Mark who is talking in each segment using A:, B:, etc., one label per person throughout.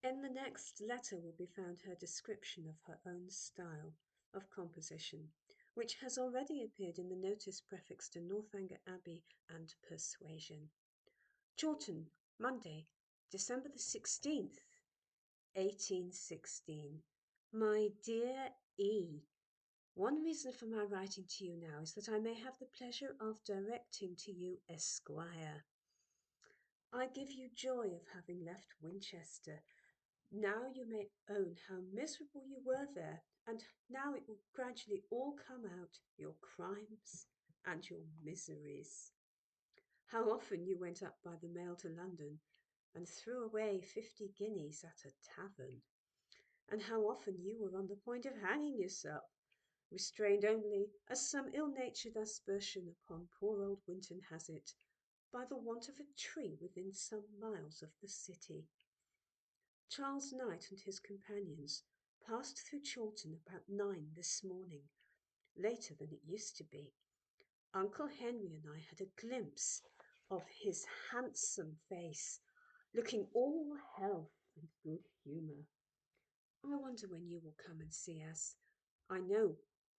A: In the next letter will be found her description of her own style of composition, which has already appeared in the notice prefixed to Northanger Abbey and Persuasion. Chawton, Monday, December the 16th, 1816. My dear E., one reason for my writing to you now is that I may have the pleasure of directing to you Esquire. I give you joy of having left Winchester. Now you may own how miserable you were there, and now it will gradually all come out, your crimes and your miseries. How often you went up by the mail to London, and threw away 50 guineas at a tavern, and how often you were on the point of hanging yourself, restrained only, as some ill-natured aspersion upon poor old Winton has it, by the want of a tree within some miles of the city. Charles Knight and his companions passed through Chawton about 9 this morning, later than it used to be. Uncle Henry and I had a glimpse of his handsome face, looking all health and good humour. I wonder when you will come and see us. I know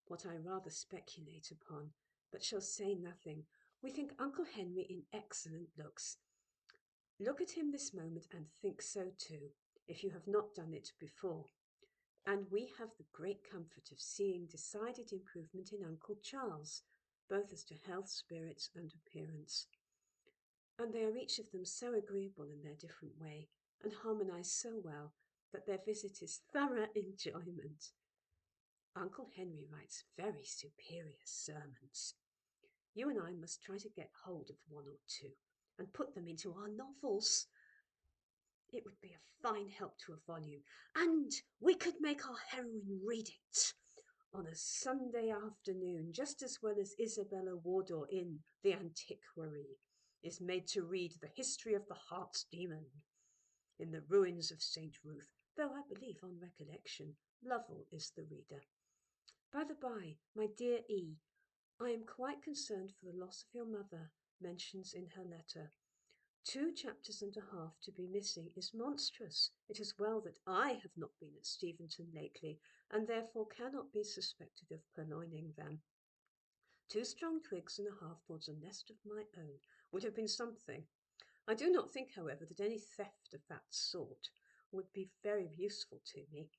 A: what I rather speculate upon, but shall say nothing. We think Uncle Henry in excellent looks. Look at him this moment and think so too, if you have not done it before. And we have the great comfort of seeing decided improvement in Uncle Charles, both as to health, spirits, and appearance. And they are each of them so agreeable in their different way, and harmonize so well, that their visit is thorough enjoyment. Uncle Henry writes very superior sermons. You and I must try to get hold of one or two, and put them into our novels. It would be a fine help to a volume, and we could make our heroine read it on a Sunday afternoon, just as well as Isabella Wardour in The Antiquary is made to read the history of the Heart's Demon in the ruins of St. Ruth, though I believe on recollection Lovell is the reader. By the by, my dear E., I am quite concerned for the loss of your mother, mentions in her letter. 2 chapters and a half to be missing is monstrous. It is well that I have not been at Steventon lately, and therefore cannot be suspected of purloining them. 2 strong twigs and a half towards a nest of my own would have been something. I do not think, however, that any theft of that sort would be very useful to me.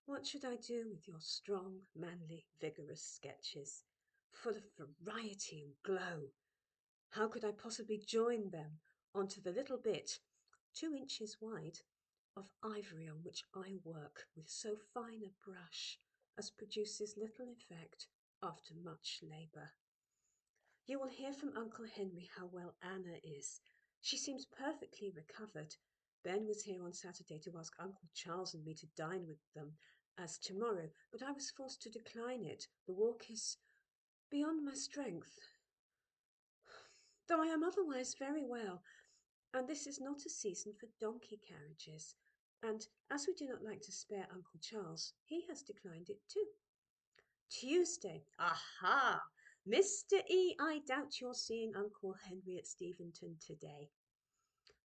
A: What should I do with your strong, manly, vigorous sketches, full of variety and glow? How could I possibly join them onto the little bit, 2 inches wide, of ivory on which I work with so fine a brush as produces little effect after much labour? You will hear from Uncle Henry how well Anna is. She seems perfectly recovered. Ben was here on Saturday to ask Uncle Charles and me to dine with them as tomorrow, but I was forced to decline it. The walk is beyond my strength, though I am otherwise very well, and this is not a season for donkey carriages. And as we do not like to spare Uncle Charles, he has declined it too. Tuesday. Aha! Mr. E., I doubt your seeing Uncle Henry at Steventon today.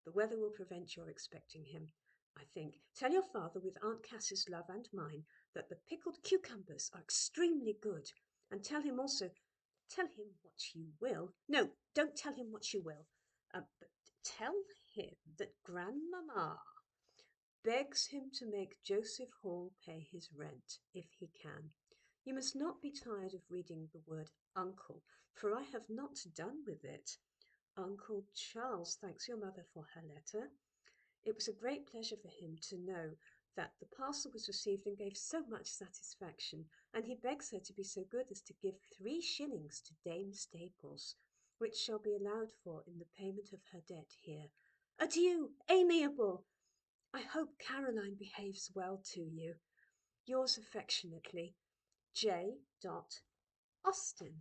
A: The weather will prevent your expecting him, I think. Tell your father, with Aunt Cass's love and mine, that the pickled cucumbers are extremely good, and tell him also, tell him what you will. No, don't tell him what you will, but tell him that Grandmamma begs him to make Joseph Hall pay his rent, if he can. You must not be tired of reading the word uncle, for I have not done with it. Uncle Charles thanks your mother for her letter. It was a great pleasure for him to know that the parcel was received and gave so much satisfaction, and he begs her to be so good as to give 3 shillings to Dame Staples, which shall be allowed for in the payment of her debt here. Adieu, amiable! I hope Caroline behaves well to you. Yours affectionately, J. Austen.